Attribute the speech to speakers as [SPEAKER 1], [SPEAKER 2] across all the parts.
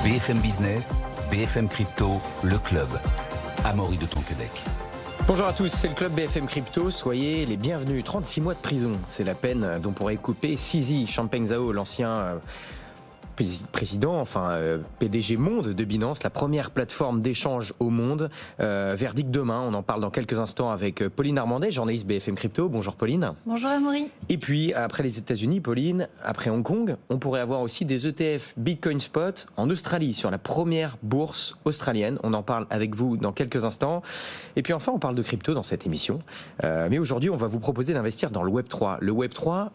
[SPEAKER 1] BFM Business, BFM Crypto, le club. Amaury de Tonquédec.
[SPEAKER 2] Bonjour à tous, c'est le club BFM Crypto, soyez les bienvenus. 36 mois de prison, c'est la peine dont pourrait couper CZ Changpeng l'ancien président, PDG monde de Binance, la première plateforme d'échange au monde. Verdict demain, on en parle dans quelques instants avec Pauline Armandet, journaliste BFM Crypto. Bonjour Pauline.
[SPEAKER 3] Bonjour Amaury.
[SPEAKER 2] Et puis après les États-Unis, Pauline, après Hong Kong, on pourrait avoir aussi des ETF Bitcoin Spot en Australie, sur la première bourse australienne. On en parle avec vous dans quelques instants. Et puis enfin, on parle de crypto dans cette émission. Mais aujourd'hui, on va vous proposer d'investir dans le Web3. Le Web3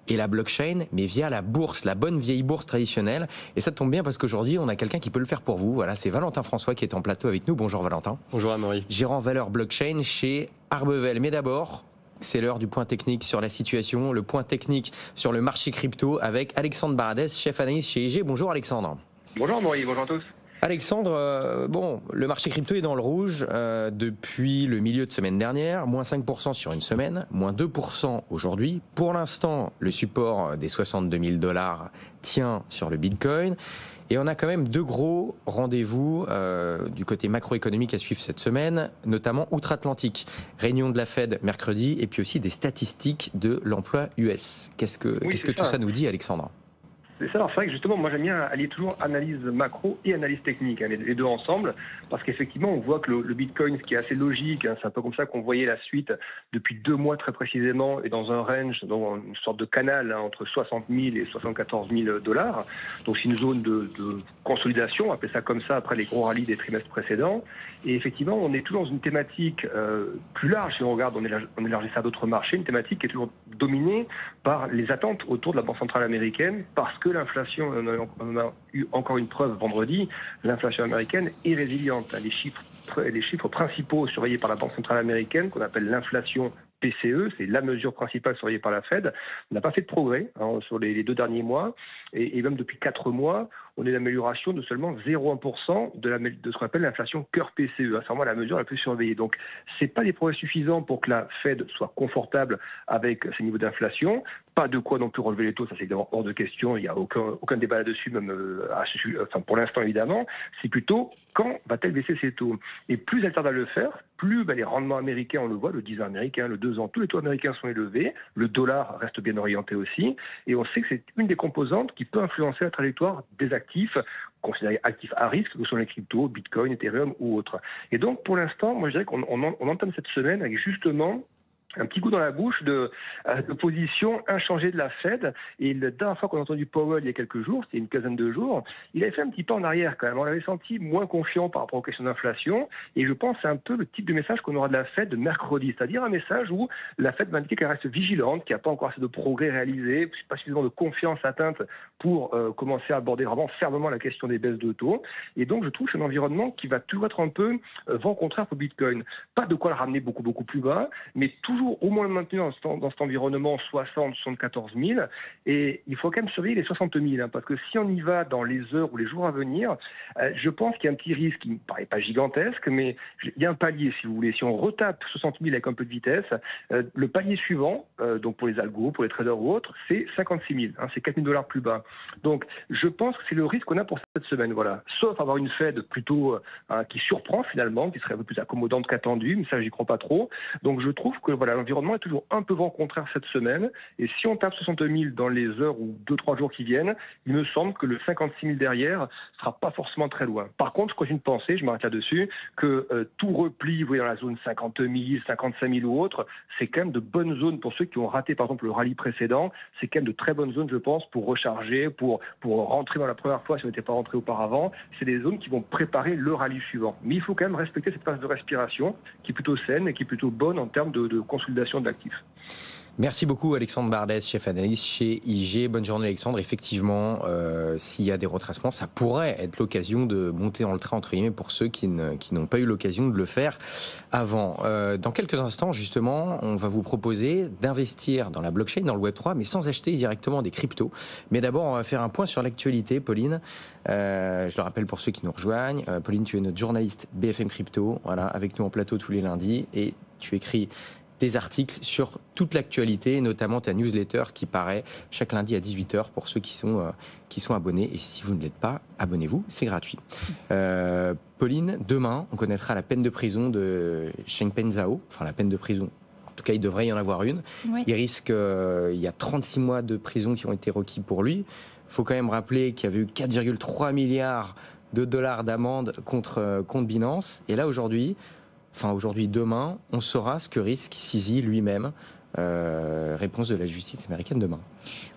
[SPEAKER 2] et la blockchain, mais via la bourse, la bonne vieille bourse traditionnelle. Et ça tombe bien parce qu'aujourd'hui, on a quelqu'un qui peut le faire pour vous. Voilà, c'est Valentin François qui est en plateau avec nous. Bonjour Valentin.
[SPEAKER 4] Bonjour Amaury.
[SPEAKER 2] Gérant valeur blockchain chez Arbevel. Mais d'abord, c'est l'heure du point technique sur la situation, le point technique sur le marché crypto avec Alexandre Baradès, chef analyste chez IG. Bonjour Alexandre.
[SPEAKER 5] Bonjour Amaury, bonjour à tous.
[SPEAKER 2] Alexandre, le marché crypto est dans le rouge depuis le milieu de semaine dernière, moins 5% sur une semaine, moins 2% aujourd'hui. Pour l'instant, le support des 62 000 $ tient sur le Bitcoin. Et on a quand même deux gros rendez-vous du côté macroéconomique à suivre cette semaine, notamment outre-Atlantique. Réunion de la Fed mercredi et puis aussi des statistiques de l'emploi US. Qu'est-ce que tout ça nous dit, Alexandre ?
[SPEAKER 5] C'est ça, alors c'est vrai que justement, moi j'aime bien allier toujours analyse macro et analyse technique, les deux ensemble, parce qu'effectivement on voit que le Bitcoin, ce qui est assez logique, c'est un peu comme ça qu'on voyait la suite depuis 2 mois très précisément, et dans un range, dans une sorte de canal entre 60 000 et 74 000 $. Donc c'est une zone de consolidation, on appelle ça comme ça après les gros rallyes des trimestres précédents. Et effectivement, on est toujours dans une thématique plus large, si on regarde, on élargit ça à d'autres marchés, une thématique qui est toujours dominée par les attentes autour de la Banque centrale américaine, parce que l'inflation, on a eu encore une preuve vendredi, l'inflation américaine est résiliente. Les chiffres principaux surveillés par la Banque centrale américaine, qu'on appelle l'inflation PCE, c'est la mesure principale surveillée par la Fed, n'a pas fait de progrès sur les 2 derniers mois, et même depuis 4 mois, on est l'amélioration de seulement 0,1% de ce qu'on appelle l'inflation cœur PCE. C'est vraiment la mesure la plus surveillée. Donc, c'est pas des progrès suffisants pour que la Fed soit confortable avec ces niveaux d'inflation. Pas de quoi non plus relever les taux, ça c'est évidemment hors de question. Il n'y a aucun débat là-dessus, même pour l'instant évidemment. C'est plutôt quand va-t-elle baisser ses taux. Et plus elle tarde à le faire, plus les rendements américains, on le voit, le 10 ans américain, le 2 ans, tous les taux américains sont élevés. Le dollar reste bien orienté aussi. Et on sait que c'est une des composantes qui peut influencer la trajectoire des actifs considérés actifs à risque, que sont les cryptos, Bitcoin, Ethereum ou autres. Et donc, pour l'instant, moi je dirais qu'on entame cette semaine avec justement un petit coup dans la bouche de position inchangée de la Fed. Et la dernière fois qu'on a entendu Powell il y a quelques jours, c'était une quinzaine de jours, il avait fait un petit pas en arrière quand même. On l'avait senti moins confiant par rapport aux questions d'inflation. Et je pense que c'est un peu le type de message qu'on aura de la Fed de mercredi. C'est-à-dire un message où la Fed va indiquer qu'elle reste vigilante, qu'il n'y a pas encore assez de progrès réalisés, pas suffisamment de confiance atteinte pour commencer à aborder vraiment fermement la question des baisses de taux. Et donc je trouve que c'est un environnement qui va toujours être un peu vent contraire pour Bitcoin. Pas de quoi le ramener beaucoup, beaucoup plus bas, mais toujours au moins le maintenir dans cet environnement 74 000. Et il faut quand même surveiller les 60 000, parce que si on y va dans les heures ou les jours à venir, je pense qu'il y a un petit risque qui ne me paraît pas gigantesque, mais il y a un palier, si vous voulez. Si on retape 60 000 avec un peu de vitesse, le palier suivant, donc pour les algos, pour les traders ou autres, c'est 56 000. C'est 4 000 $ plus bas. Donc je pense que c'est le risque qu'on a pour cette semaine. Voilà. Sauf avoir une Fed plutôt qui surprend finalement, qui serait un peu plus accommodante qu'attendue, mais ça j'y crois pas trop. Donc je trouve que l'environnement est toujours un peu vent contraire cette semaine. Et si on tape 60 000 dans les heures ou 2-3 jours qui viennent, il me semble que le 56 000 derrière sera pas forcément très loin. Par contre, je continue de penser, je m'arrête là-dessus, que tout repli, vous voyez, dans la zone 50 000, 55 000 ou autre, c'est quand même de bonnes zones pour ceux qui ont raté par exemple le rallye précédent. C'est quand même de très bonnes zones, je pense, pour recharger, pour rentrer dans la première fois si on n'était pas rentré auparavant. C'est des zones qui vont préparer le rallye suivant. Mais il faut quand même respecter cette phase de respiration qui est plutôt saine et qui est plutôt bonne en termes de consolidation de l'actif.
[SPEAKER 2] Merci beaucoup Alexandre Bardès, chef analyste chez IG. Bonne journée Alexandre. Effectivement, s'il y a des retracements, ça pourrait être l'occasion de monter dans le train, entre guillemets, pour ceux qui n'ont pas eu l'occasion de le faire avant. Dans quelques instants, justement, on va vous proposer d'investir dans la blockchain, dans le Web3, mais sans acheter directement des cryptos. Mais d'abord, on va faire un point sur l'actualité, Pauline. Je le rappelle pour ceux qui nous rejoignent. Pauline, tu es notre journaliste BFM Crypto, voilà, avec nous en plateau tous les lundis, et tu écris des articles sur toute l'actualité, notamment ta newsletter qui paraît chaque lundi à 18h pour ceux qui sont abonnés. Et si vous ne l'êtes pas, abonnez-vous, c'est gratuit. Pauline, demain, on connaîtra la peine de prison de Chengpeng Zhao, enfin la peine de prison. En tout cas, il devrait y en avoir une. Oui. Il y a 36 mois de prison qui ont été requis pour lui. Il faut quand même rappeler qu'il y avait eu 4,3 milliards de dollars d'amende contre Binance. Et là, demain, on saura ce que risque CZ lui-même. Réponse de la justice américaine demain.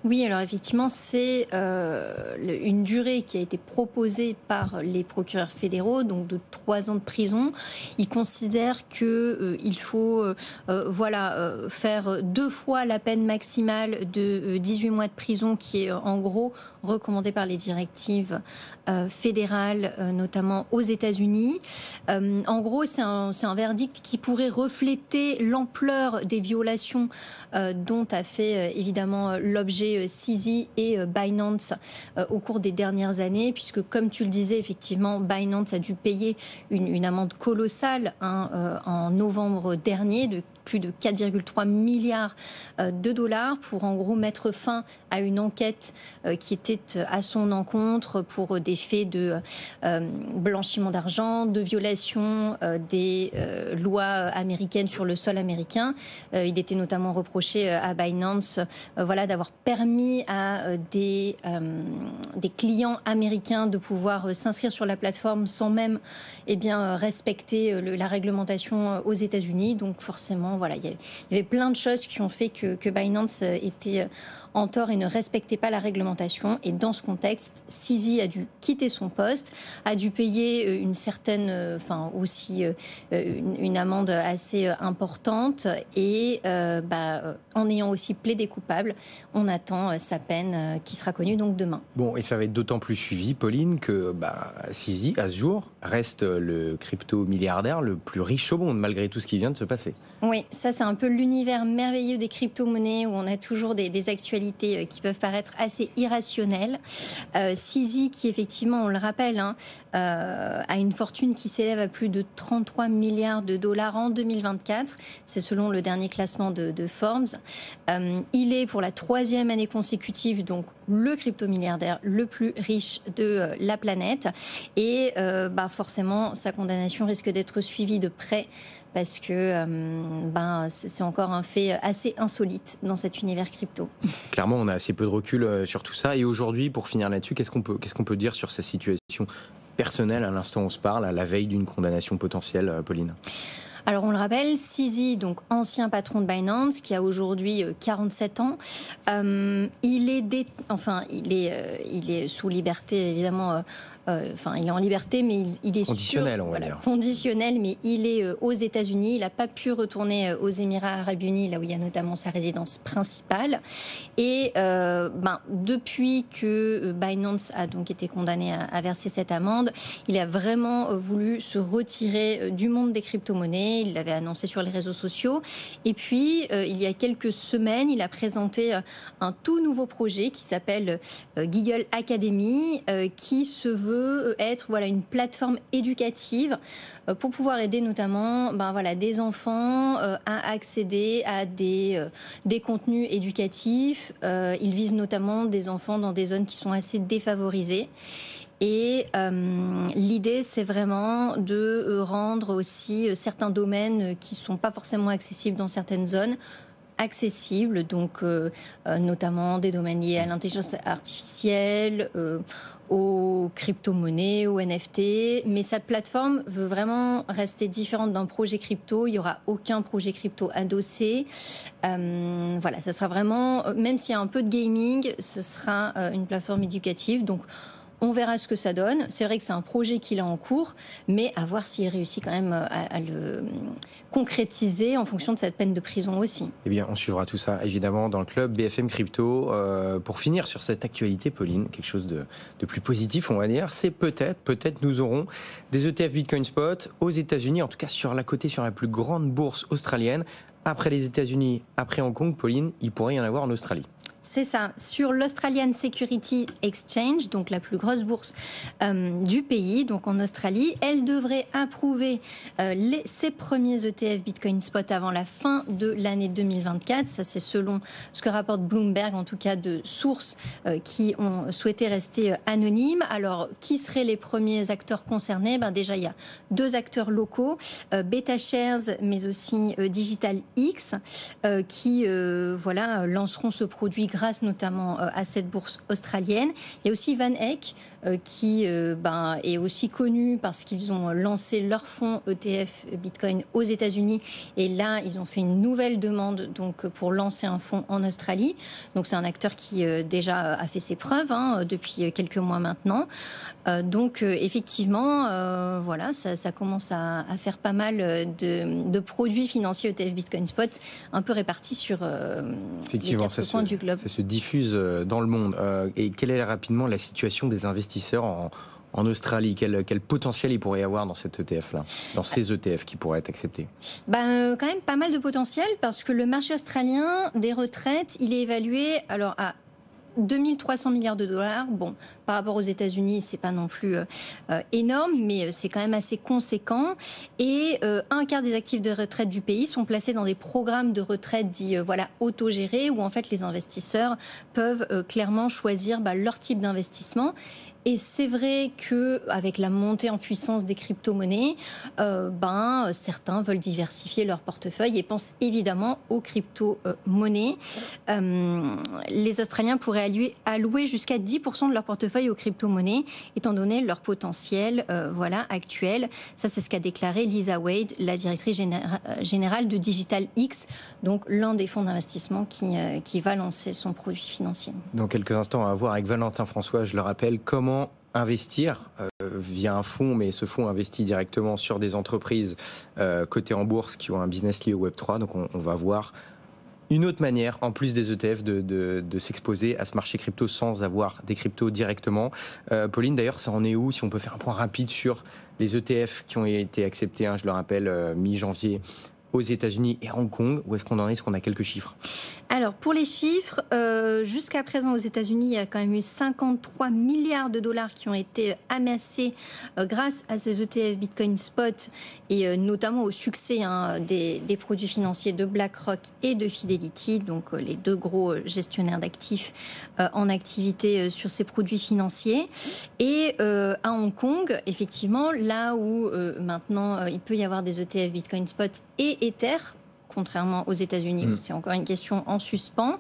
[SPEAKER 3] Oui, alors effectivement, c'est une durée qui a été proposée par les procureurs fédéraux, donc de 3 ans de prison. Ils considèrent qu'il faut faire 2 fois la peine maximale de 18 mois de prison, qui est en gros recommandée par les directives fédérales, notamment aux États-Unis. En gros, c'est un verdict qui pourrait refléter l'ampleur des violations dont a fait évidemment l'objet CZ et Binance au cours des dernières années, puisque comme tu le disais, effectivement, Binance a dû payer une amende colossale en novembre dernier de plus de 4,3 milliards de dollars pour en gros mettre fin à une enquête qui était à son encontre pour des faits de blanchiment d'argent, de violation des lois américaines sur le sol américain. Il était notamment reproché à Binance d'avoir permis à des clients américains de pouvoir s'inscrire sur la plateforme sans même respecter la réglementation aux États-Unis. Donc forcément, il y avait plein de choses qui ont fait que Binance était en tort et ne respectait pas la réglementation. Et dans ce contexte, CZ a dû quitter son poste, a dû payer une certaine, une amende assez importante. Et en ayant aussi plaidé coupable, on attend sa peine qui sera connue donc demain.
[SPEAKER 2] Bon, et ça va être d'autant plus suivi, Pauline, que CZ, à ce jour, reste le crypto-milliardaire le plus riche au monde, malgré tout ce qui vient de se passer.
[SPEAKER 3] Oui, ça c'est un peu l'univers merveilleux des crypto-monnaies où on a toujours des actualités qui peuvent paraître assez irrationnelles. CZ, qui effectivement, on le rappelle, a une fortune qui s'élève à plus de 33 milliards de dollars en 2024. C'est selon le dernier classement de Forbes. Il est pour la 3e année consécutive donc le crypto-milliardaire le plus riche de la planète. Et forcément, sa condamnation risque d'être suivie de près parce que c'est encore un fait assez insolite dans cet univers crypto.
[SPEAKER 2] Clairement, on a assez peu de recul sur tout ça. Et aujourd'hui, pour finir là-dessus, qu'est-ce qu'on peut dire sur sa situation personnelle à l'instant où on se parle, à la veille d'une condamnation potentielle, Pauline ?
[SPEAKER 3] Alors on le rappelle, CZ, donc ancien patron de Binance, qui a aujourd'hui 47 ans, il est sous liberté évidemment. Il est en liberté, mais il est
[SPEAKER 2] conditionnel, on va dire.
[SPEAKER 3] Conditionnel, mais il est aux États-Unis. Il n'a pas pu retourner aux Émirats Arabes Unis, là où il y a notamment sa résidence principale. Et depuis que Binance a donc été condamné à verser cette amende, il a vraiment voulu se retirer du monde des crypto-monnaies. Il l'avait annoncé sur les réseaux sociaux. Et puis, il y a quelques semaines, il a présenté un tout nouveau projet qui s'appelle Giggle Academy, qui se veut être une plateforme éducative pour pouvoir aider notamment des enfants à accéder à des contenus éducatifs. Il vise notamment des enfants dans des zones qui sont assez défavorisées. Et l'idée, c'est vraiment de rendre aussi certains domaines qui ne sont pas forcément accessibles dans certaines zones accessibles, donc notamment des domaines liés à l'intelligence artificielle, aux crypto-monnaies, aux NFT. Mais cette plateforme veut vraiment rester différente d'un projet crypto. Il n'y aura aucun projet crypto adossé. Ça sera vraiment, même s'il y a un peu de gaming, ce sera une plateforme éducative. Donc, on verra ce que ça donne. C'est vrai que c'est un projet qu'il a en cours, mais à voir s'il réussit quand même à le concrétiser en fonction de cette peine de prison aussi.
[SPEAKER 2] Eh bien, on suivra tout ça, évidemment, dans le club BFM Crypto. Pour finir sur cette actualité, Pauline, quelque chose de plus positif, on va dire, c'est peut-être nous aurons des ETF Bitcoin Spot aux États-Unis, en tout cas sur la plus grande bourse australienne. Après les États-Unis, après Hong Kong, Pauline, il pourrait y en avoir en Australie.
[SPEAKER 3] C'est ça, sur l'Australian Security Exchange, donc la plus grosse bourse du pays, donc en Australie. Elle devrait approuver ses premiers ETF Bitcoin Spot avant la fin de l'année 2024. Ça, c'est selon ce que rapporte Bloomberg, en tout cas de sources qui ont souhaité rester anonymes. Alors, qui seraient les premiers acteurs concernés? Déjà, il y a 2 acteurs locaux, BetaShares, mais aussi Digital X, qui lanceront ce produit grâce notamment à cette bourse australienne. Il y a aussi Van Eck qui est aussi connu parce qu'ils ont lancé leur fonds ETF Bitcoin aux États-Unis et là ils ont fait une nouvelle demande donc pour lancer un fonds en Australie. Donc c'est un acteur qui déjà a fait ses preuves depuis quelques mois maintenant. Donc effectivement ça commence à faire pas mal de produits financiers ETF Bitcoin Spot un peu répartis sur les 4 coins du globe.
[SPEAKER 2] Ça se diffuse dans le monde. Et quelle est rapidement la situation des investisseurs en Australie? Quel potentiel il pourrait y avoir dans cet ETF-là, dans ces ETF qui pourraient être acceptés?
[SPEAKER 3] Quand même pas mal de potentiel parce que le marché australien des retraites, il est évalué à 2300 milliards de dollars. Bon, par rapport aux États-Unis, c'est pas non plus énorme, mais c'est quand même assez conséquent. Et un quart des actifs de retraite du pays sont placés dans des programmes de retraite dits autogérés, où en fait les investisseurs peuvent clairement choisir leur type d'investissement. Et c'est vrai qu'avec la montée en puissance des crypto-monnaies, certains veulent diversifier leur portefeuille et pensent évidemment aux crypto-monnaies. Les Australiens pourraient allouer jusqu'à 10% de leur portefeuille aux crypto-monnaies, étant donné leur potentiel actuel. Ça, c'est ce qu'a déclaré Lisa Wade, la directrice générale de Digital X, donc l'un des fonds d'investissement qui va lancer son produit financier.
[SPEAKER 2] Dans quelques instants, on va voir avec Valentin François, je le rappelle, comment investir via un fonds, mais ce fonds investit directement sur des entreprises cotées en bourse qui ont un business lié au Web3. Donc on va voir une autre manière, en plus des ETF, de s'exposer à ce marché crypto sans avoir des cryptos directement. Pauline, d'ailleurs, ça en est où? Si on peut faire un point rapide sur les ETF qui ont été acceptés, je le rappelle, mi-janvier, aux États-Unis et à Hong Kong. Où est-ce qu'on en est? Est-ce qu'on a quelques chiffres?
[SPEAKER 3] Alors, pour les chiffres, jusqu'à présent aux États-Unis, il y a quand même eu 53 milliards de dollars qui ont été amassés grâce à ces ETF Bitcoin Spot et notamment au succès des produits financiers de BlackRock et de Fidelity, donc les 2 gros gestionnaires d'actifs en activité sur ces produits financiers. Et à Hong Kong, effectivement, là où maintenant il peut y avoir des ETF Bitcoin Spot et Ether, contrairement aux États-Unis où c'est encore une question en suspens,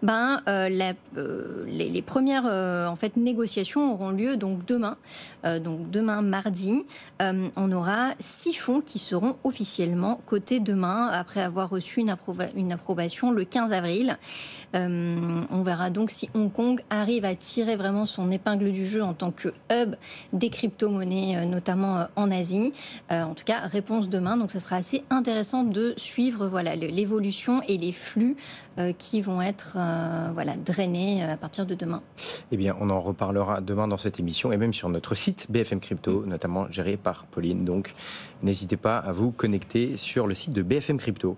[SPEAKER 3] les premières négociations auront lieu donc demain mardi. On aura 6 fonds qui seront officiellement cotés demain après avoir reçu une approbation le 15 avril. On verra donc si Hong Kong arrive à tirer vraiment son épingle du jeu en tant que hub des crypto-monnaies, notamment en Asie. En tout cas, réponse demain. Donc ça sera assez intéressant de suivre l'évolution et les flux qui vont être drainés à partir de demain.
[SPEAKER 2] Eh bien, on en reparlera demain dans cette émission et même sur notre site BFM Crypto, notamment géré par Pauline. Donc, n'hésitez pas à vous connecter sur le site de BFM Crypto.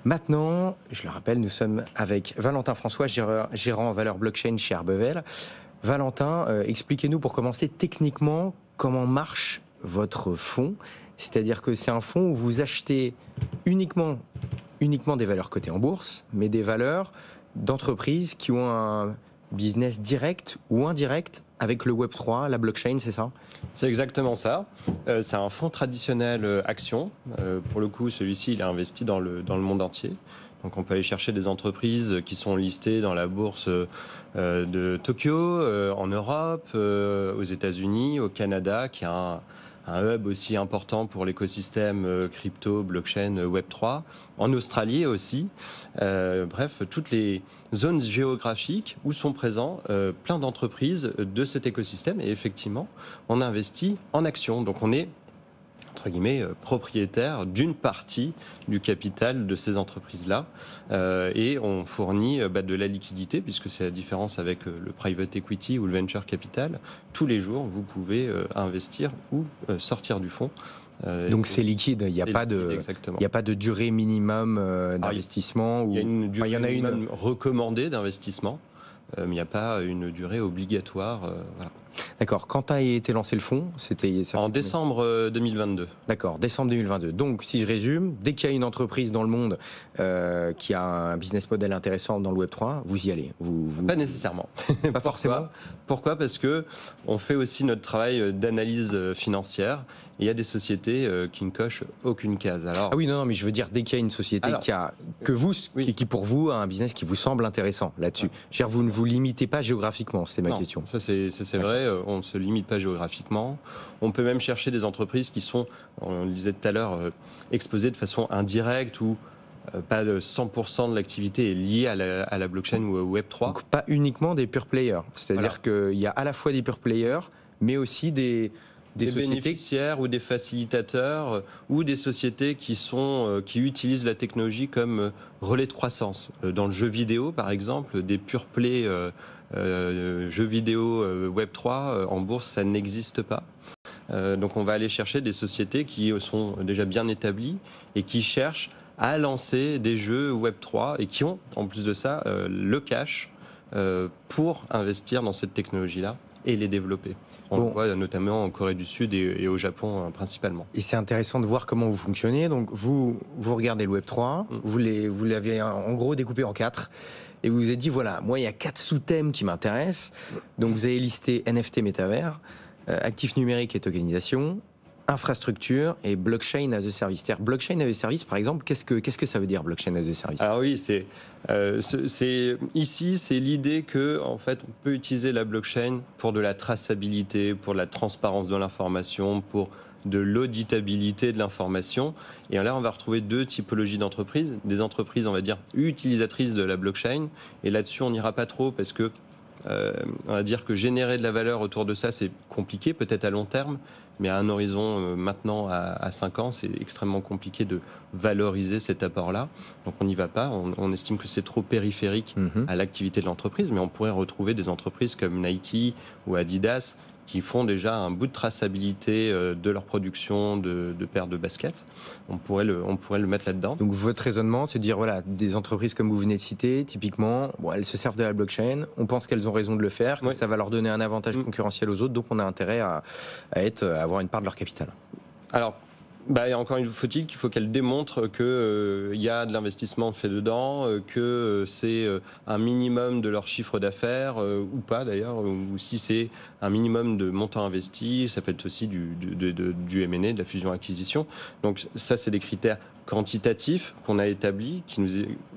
[SPEAKER 2] Maintenant, je le rappelle, nous sommes avec Valentin François, gérant valeur blockchain chez Arbevel. Valentin, expliquez-nous pour commencer techniquement comment marche votre fonds. C'est-à-dire que c'est un fonds où vous achetez uniquement des valeurs cotées en bourse, mais des valeurs d'entreprises qui ont un business direct ou indirect avec le Web3, la blockchain, c'est ça?
[SPEAKER 4] C'est exactement ça. C'est un fonds traditionnel action. Pour le coup, celui-ci, il est investi dans le monde entier. Donc on peut aller chercher des entreprises qui sont listées dans la bourse de Tokyo, en Europe, aux États-Unis, au Canada, qui a un hub aussi important pour l'écosystème crypto, blockchain, Web3, en Australie aussi. Bref, toutes les zones géographiques où sont présents plein d'entreprises de cet écosystème. Et effectivement, on investit en actions. Donc on est entre guillemets, propriétaire d'une partie du capital de ces entreprises-là. Et on fournit de la liquidité, puisque c'est la différence avec le private equity ou le venture capital. Tous les jours, vous pouvez investir ou sortir du fonds.
[SPEAKER 2] Donc c'est liquide, il n'y a pas de durée minimum d'investissement.
[SPEAKER 4] Il y a une durée minimum recommandée d'investissement, mais il n'y a pas une durée obligatoire. Voilà.
[SPEAKER 2] D'accord. Quand a été lancé le fonds,
[SPEAKER 4] en décembre 2022.
[SPEAKER 2] D'accord, décembre 2022. Donc, si je résume, dès qu'il y a une entreprise dans le monde qui a un business model intéressant dans le Web3, vous y allez.
[SPEAKER 4] Pas nécessairement.
[SPEAKER 2] Pas forcément.
[SPEAKER 4] Pourquoi ? Parce que on fait aussi notre travail d'analyse financière. Il y a des sociétés qui ne cochent aucune case. Alors,
[SPEAKER 2] ah oui, non, mais je veux dire, dès qu'il y a une société qui pour vous a un business qui vous semble intéressant là-dessus. Ouais. Vous ne vous limitez pas géographiquement, c'est ma question.
[SPEAKER 4] Ça c'est vrai, on ne se limite pas géographiquement. On peut même chercher des entreprises qui sont, on le disait tout à l'heure, exposées de façon indirecte ou pas de 100% de l'activité est liée à la blockchain ou au Web3.
[SPEAKER 2] Donc pas uniquement des pure players. C'est-à-dire qu'il y a à la fois des pure players, mais aussi des
[SPEAKER 4] bénéficiaires ou des facilitateurs ou des sociétés qui utilisent la technologie comme relais de croissance. Dans le jeu vidéo, par exemple, des pure play jeux vidéo Web3 en bourse, ça n'existe pas. Donc on va aller chercher des sociétés qui sont déjà bien établies et qui cherchent à lancer des jeux Web3 et qui ont, en plus de ça, le cash pour investir dans cette technologie-là et les développer. On le voit notamment en Corée du Sud et au Japon principalement.
[SPEAKER 2] Et c'est intéressant de voir comment vous fonctionnez. Donc vous regardez le Web3, vous l'avez en gros découpé en 4. Et vous vous êtes dit, voilà, moi il y a 4 sous-thèmes qui m'intéressent. Donc vous avez listé NFT métavers, actifs numériques et tokenisation, infrastructure et blockchain as a service. C'est-à-dire blockchain as a service, par exemple, qu'est-ce que ça veut dire blockchain as a service ?
[SPEAKER 4] Alors oui, c'est l'idée que en fait on peut utiliser la blockchain pour de la traçabilité, pour de la transparence de l'information, pour de l'auditabilité de l'information. Et là, on va retrouver 2 typologies d'entreprises. Des entreprises, on va dire, utilisatrices de la blockchain. Et là-dessus, on n'ira pas trop parce que on va dire que générer de la valeur autour de ça, c'est compliqué, peut-être à long terme. Mais à un horizon maintenant à 5 ans, c'est extrêmement compliqué de valoriser cet apport-là. Donc on n'y va pas. On estime que c'est trop périphérique à l'activité de l'entreprise. Mais on pourrait retrouver des entreprises comme Nike ou Adidas qui font déjà un bout de traçabilité de leur production de paires de baskets. On pourrait le mettre là-dedans.
[SPEAKER 2] Donc votre raisonnement, c'est de dire, voilà, des entreprises comme vous venez de citer, typiquement, elles se servent de la blockchain, on pense qu'elles ont raison de le faire, que ça va leur donner un avantage concurrentiel aux autres, donc on a intérêt à avoir une part de leur capital.
[SPEAKER 4] Alors, encore une fois, qu'il faut qu'elle démontre qu'il y a de l'investissement fait dedans, que c'est un minimum de leur chiffre d'affaires, ou pas d'ailleurs, ou si c'est un minimum de montant investi, ça peut être aussi du M&A, de la fusion-acquisition. Donc ça, c'est des critères quantitatifs qu'on a établis,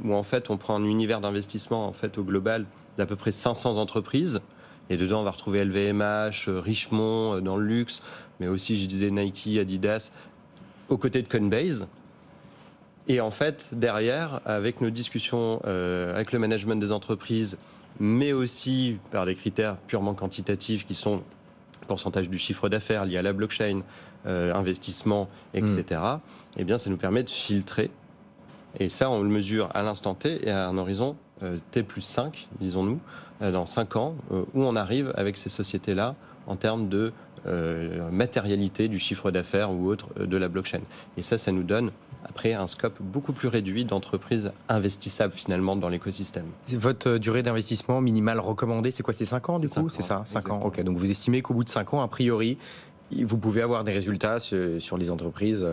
[SPEAKER 4] où en fait on prend un univers d'investissement en fait, au global d'à peu près 500 entreprises. Et dedans, on va retrouver LVMH, Richemont dans le luxe, mais aussi, je disais, Nike, Adidas, aux côtés de Coinbase. Et en fait, derrière, avec nos discussions avec le management des entreprises, mais aussi par des critères purement quantitatifs qui sont pourcentage du chiffre d'affaires lié à la blockchain, investissement, etc., eh bien, ça nous permet de filtrer. Et ça, on le mesure à l'instant T et à un horizon T plus 5, disons-nous, dans 5 ans, où on arrive avec ces sociétés-là en termes de matérialité du chiffre d'affaires ou autre de la blockchain. Et ça nous donne après un scope beaucoup plus réduit d'entreprises investissables finalement dans l'écosystème.
[SPEAKER 2] Votre durée d'investissement minimale recommandée, c'est quoi ? C'est 5 ans du coup ? C'est ça, 5 ans. Ok, donc vous estimez qu'au bout de 5 ans, a priori, vous pouvez avoir des résultats sur les entreprises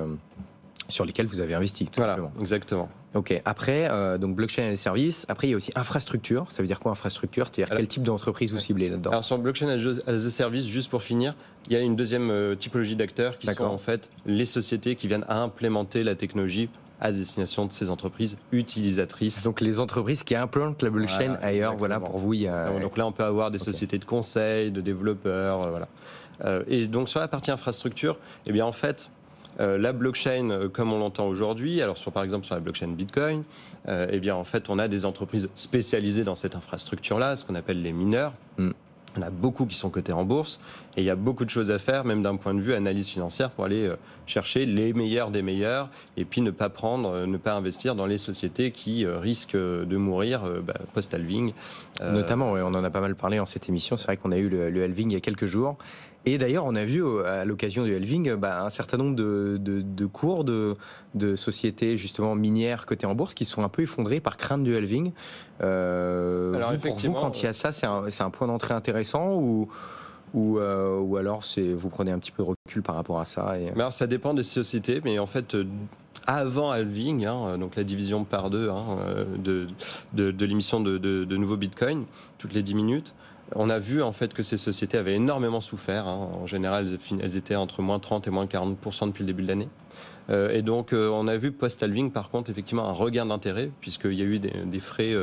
[SPEAKER 2] sur lesquelles vous avez investi.
[SPEAKER 4] Voilà, exactement.
[SPEAKER 2] Ok, après, donc blockchain as a service, après il y a aussi infrastructure. Ça veut dire quoi infrastructure ? C'est-à-dire quel type d'entreprise vous ciblez là-dedans ?
[SPEAKER 4] Alors sur blockchain as a service, juste pour finir, il y a une deuxième typologie d'acteurs qui sont en fait les sociétés qui viennent à implémenter la technologie à destination de ces entreprises utilisatrices.
[SPEAKER 2] Donc les entreprises qui implantent la blockchain ailleurs, voilà, pour vous il y a...
[SPEAKER 4] Donc là on peut avoir des sociétés de conseil, de développeurs, voilà. Et donc sur la partie infrastructure, eh bien en fait, la blockchain, comme on l'entend aujourd'hui, alors par exemple sur la blockchain Bitcoin, eh bien en fait on a des entreprises spécialisées dans cette infrastructure-là, ce qu'on appelle les mineurs. On a beaucoup qui sont cotés en bourse et il y a beaucoup de choses à faire, même d'un point de vue analyse financière, pour aller chercher les meilleurs des meilleurs et puis ne pas investir dans les sociétés qui risquent de mourir post-halving.
[SPEAKER 2] Notamment, ouais, on en a pas mal parlé en cette émission. C'est vrai qu'on a eu le halving il y a quelques jours. Et d'ailleurs, on a vu à l'occasion du halving un certain nombre de cours de sociétés justement minières cotées en bourse qui sont un peu effondrées par crainte du halving. Alors, pour vous, quand il y a ça, c'est un point d'entrée intéressant ou alors vous prenez un petit peu de recul par rapport à ça
[SPEAKER 4] Alors, ça dépend des sociétés, mais en fait, avant halving, donc la division par deux de l'émission de nouveaux bitcoins, toutes les 10 minutes, on a vu en fait que ces sociétés avaient énormément souffert. En général, elles étaient entre moins 30 et moins 40% depuis le début de l'année. Et donc, on a vu post-halving, par contre, effectivement, un regain d'intérêt, puisqu'il y a eu des frais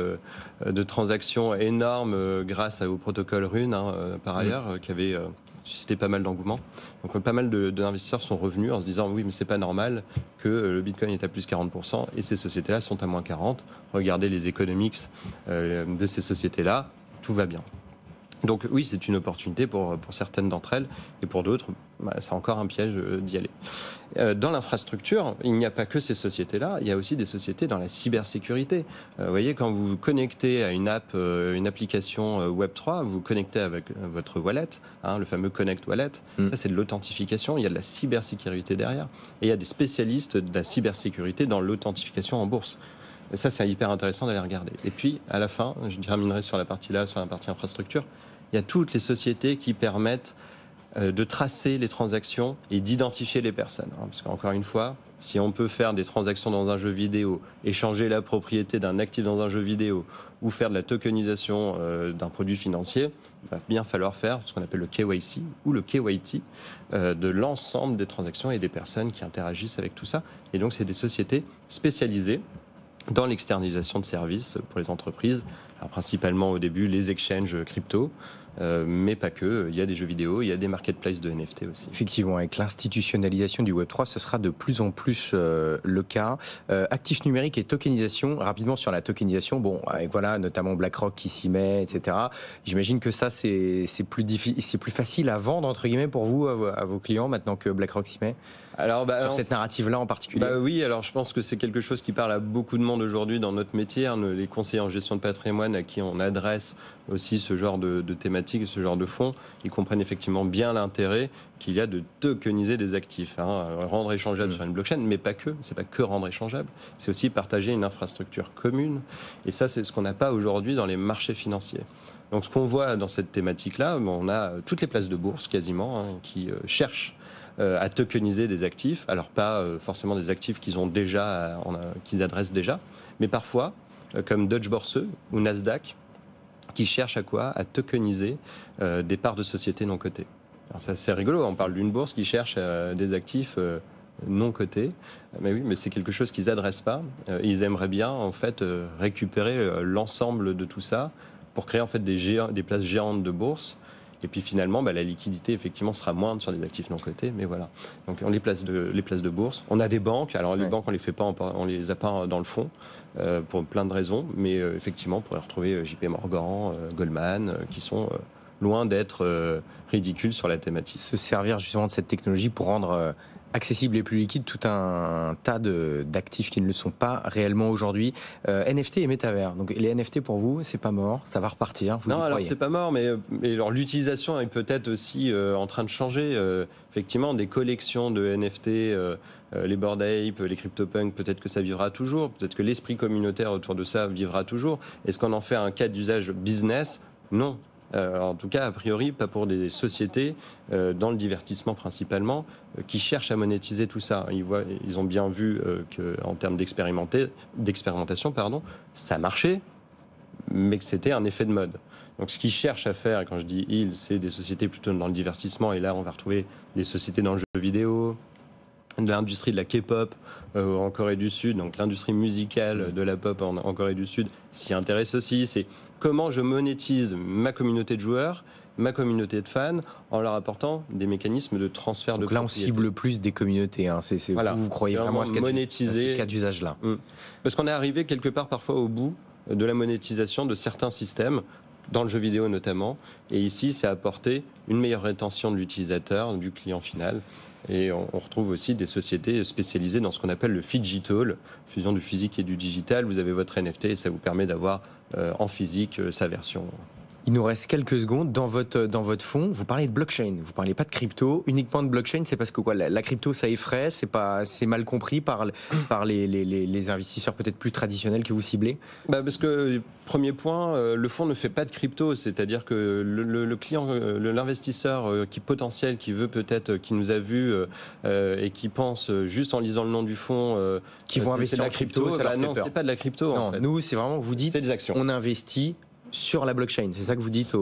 [SPEAKER 4] de transaction énormes grâce au protocole Rune, par ailleurs, qui avait suscité pas mal d'engouement. Donc, pas mal d'investisseurs sont revenus en se disant, oui, mais c'est pas normal que le Bitcoin est à plus 40% et ces sociétés-là sont à moins 40%. Regardez les economics de ces sociétés-là, tout va bien. Donc oui, c'est une opportunité pour certaines d'entre elles, et pour d'autres, c'est encore un piège d'y aller. Dans l'infrastructure, il n'y a pas que ces sociétés-là, il y a aussi des sociétés dans la cybersécurité. Vous voyez, quand vous vous connectez à une application Web3, vous vous connectez avec votre wallet, le fameux Connect Wallet, ça c'est de l'authentification, il y a de la cybersécurité derrière, et il y a des spécialistes de la cybersécurité dans l'authentification en bourse. Et ça, c'est hyper intéressant d'aller regarder. Et puis, à la fin, je terminerai sur la partie infrastructure, il y a toutes les sociétés qui permettent de tracer les transactions et d'identifier les personnes. Parce qu'encore une fois, si on peut faire des transactions dans un jeu vidéo, échanger la propriété d'un actif dans un jeu vidéo ou faire de la tokenisation d'un produit financier, il va bien falloir faire ce qu'on appelle le KYC ou le KYT de l'ensemble des transactions et des personnes qui interagissent avec tout ça. Et donc, c'est des sociétés spécialisées dans l'externalisation de services pour les entreprises. Alors, principalement au début les exchanges crypto, mais pas que. Il y a des jeux vidéo, il y a des marketplaces de NFT aussi.
[SPEAKER 2] Effectivement, avec l'institutionnalisation du Web3, ce sera de plus en plus le cas. Actifs numériques et tokenisation, rapidement sur la tokenisation, avec notamment BlackRock qui s'y met, etc. J'imagine que ça, c'est plus facile à vendre, entre guillemets, pour vous, à vos clients, maintenant que BlackRock s'y met. Alors, sur cette narrative-là en particulier.
[SPEAKER 4] Oui, alors je pense que c'est quelque chose qui parle à beaucoup de monde aujourd'hui dans notre métier. Les conseillers en gestion de patrimoine à qui on adresse aussi ce genre de thématiques, ce genre de fonds, ils comprennent effectivement bien l'intérêt qu'il y a de tokeniser des actifs, rendre échangeable sur une blockchain, mais pas que. C'est pas que rendre échangeable, c'est aussi partager une infrastructure commune. Et ça, c'est ce qu'on n'a pas aujourd'hui dans les marchés financiers. Donc, ce qu'on voit dans cette thématique-là, on a toutes les places de bourse quasiment qui cherchent à tokeniser des actifs, alors pas forcément des actifs qu'ils adressent déjà, mais parfois, comme Deutsche Börse ou Nasdaq, qui cherchent à tokeniser des parts de sociétés non cotées. Alors ça, c'est rigolo, on parle d'une bourse qui cherche des actifs non cotés, mais oui, mais c'est quelque chose qu'ils n'adressent pas. Ils aimeraient bien en fait récupérer l'ensemble de tout ça pour créer en fait des places géantes de bourse. Et puis finalement, la liquidité effectivement sera moindre sur des actifs non cotés, mais voilà. Donc les places de bourse. On a des banques. Alors les banques, on les a pas dans le fond pour plein de raisons, mais effectivement, on pourrait retrouver JP Morgan, Goldman, qui sont loin d'être ridicules sur la thématique.
[SPEAKER 2] Se servir justement de cette technologie pour rendre accessible et plus liquide tout un tas d'actifs qui ne le sont pas réellement aujourd'hui. NFT et métavers. Donc les NFT pour vous, c'est pas mort, ça va repartir.
[SPEAKER 4] Non, alors c'est pas mort, mais alors l'utilisation est peut-être aussi en train de changer. Effectivement, des collections de NFT, les Bored Ape, les CryptoPunks, peut-être que ça vivra toujours. Peut-être que l'esprit communautaire autour de ça vivra toujours. Est-ce qu'on en fait un cas d'usage business ? Non. En tout cas, a priori, pas pour des sociétés dans le divertissement principalement qui cherchent à monétiser tout ça. Ils ont bien vu qu'en termes d'expérimentation, ça marchait, mais que c'était un effet de mode. Donc, ce qu'ils cherchent à faire, et quand je dis c'est des sociétés plutôt dans le divertissement, et là, on va retrouver des sociétés dans le jeu vidéo, de l'industrie de la K-pop en Corée du Sud, donc l'industrie musicale de la pop en Corée du Sud s'y intéresse aussi. C'est comment je monétise ma communauté de joueurs, ma communauté de fans, en leur apportant des mécanismes de transfert de propriété.
[SPEAKER 2] Donc là, on cible plus des communautés. Voilà. Vous croyez vraiment à ce cas d'usage-là.
[SPEAKER 4] Parce qu'on est arrivé quelque part parfois au bout de la monétisation de certains systèmes dans le jeu vidéo notamment. Et ici, c'est apporter une meilleure rétention de l'utilisateur, du client final. Et on retrouve aussi des sociétés spécialisées dans ce qu'on appelle le phygital, fusion du physique et du digital. Vous avez votre NFT et ça vous permet d'avoir en physique sa version.
[SPEAKER 2] Il nous reste quelques secondes. Dans votre fonds, vous parlez de blockchain, vous ne parlez pas de crypto. Uniquement de blockchain, c'est parce que quoi, la crypto, ça effraie, c'est mal compris par les investisseurs peut-être plus traditionnels que vous ciblez?
[SPEAKER 4] Parce que, premier point, le fonds ne fait pas de crypto, c'est-à-dire que le client, l'investisseur potentiel qui veut peut-être, qui nous a vus et qui pense juste en lisant le nom du fonds
[SPEAKER 2] qui vont investir en crypto, ça leur fait
[SPEAKER 4] non,
[SPEAKER 2] peur.
[SPEAKER 4] C'est pas de la crypto.
[SPEAKER 2] Non,
[SPEAKER 4] en fait.
[SPEAKER 2] nous, c'est vraiment, vous dites,
[SPEAKER 4] c'est des actions.
[SPEAKER 2] On investit sur la blockchain, c'est ça que vous dites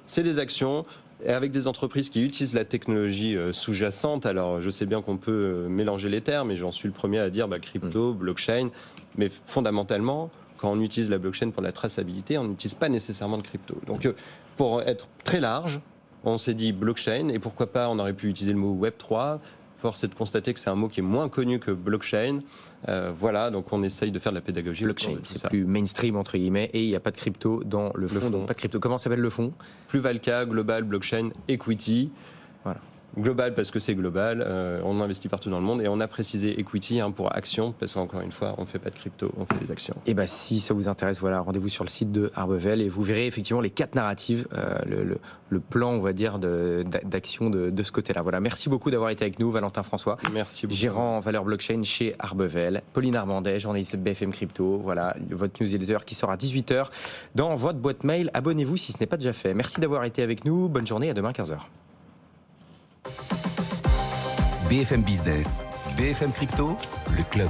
[SPEAKER 4] c'est des actions avec des entreprises qui utilisent la technologie sous-jacente. Alors, je sais bien qu'on peut mélanger les termes, et j'en suis le premier à dire crypto, blockchain, mais fondamentalement, quand on utilise la blockchain pour la traçabilité, on n'utilise pas nécessairement de crypto. Donc, pour être très large, on s'est dit blockchain, et pourquoi pas, on aurait pu utiliser le mot Web3. Force est de constater que c'est un mot qui est moins connu que blockchain. Voilà, donc on essaye de faire de la pédagogie.
[SPEAKER 2] Blockchain, c'est plus mainstream entre guillemets, et il n'y a pas de crypto dans le fonds. Donc pas de crypto. Comment s'appelle le fonds?
[SPEAKER 4] Plus Valka, Global Blockchain Equity. Voilà. Global parce que c'est global, on investit partout dans le monde, et on a précisé equity pour action parce qu'encore une fois on ne fait pas de crypto, on fait des actions.
[SPEAKER 2] Et si ça vous intéresse, voilà, rendez-vous sur le site de Arbevel et vous verrez effectivement les 4 narratives, le plan, on va dire, d'action de ce côté-là. Voilà, merci beaucoup d'avoir été avec nous, Valentin François.
[SPEAKER 4] Merci beaucoup.
[SPEAKER 2] Gérant en valeur blockchain chez Arbevel. Pauline Armandet, journaliste BFM Crypto. Voilà, votre newsletter qui sort à 18h dans votre boîte mail. Abonnez-vous si ce n'est pas déjà fait. Merci d'avoir été avec nous. Bonne journée, à demain 15h.
[SPEAKER 1] BFM Business, BFM Crypto, le club.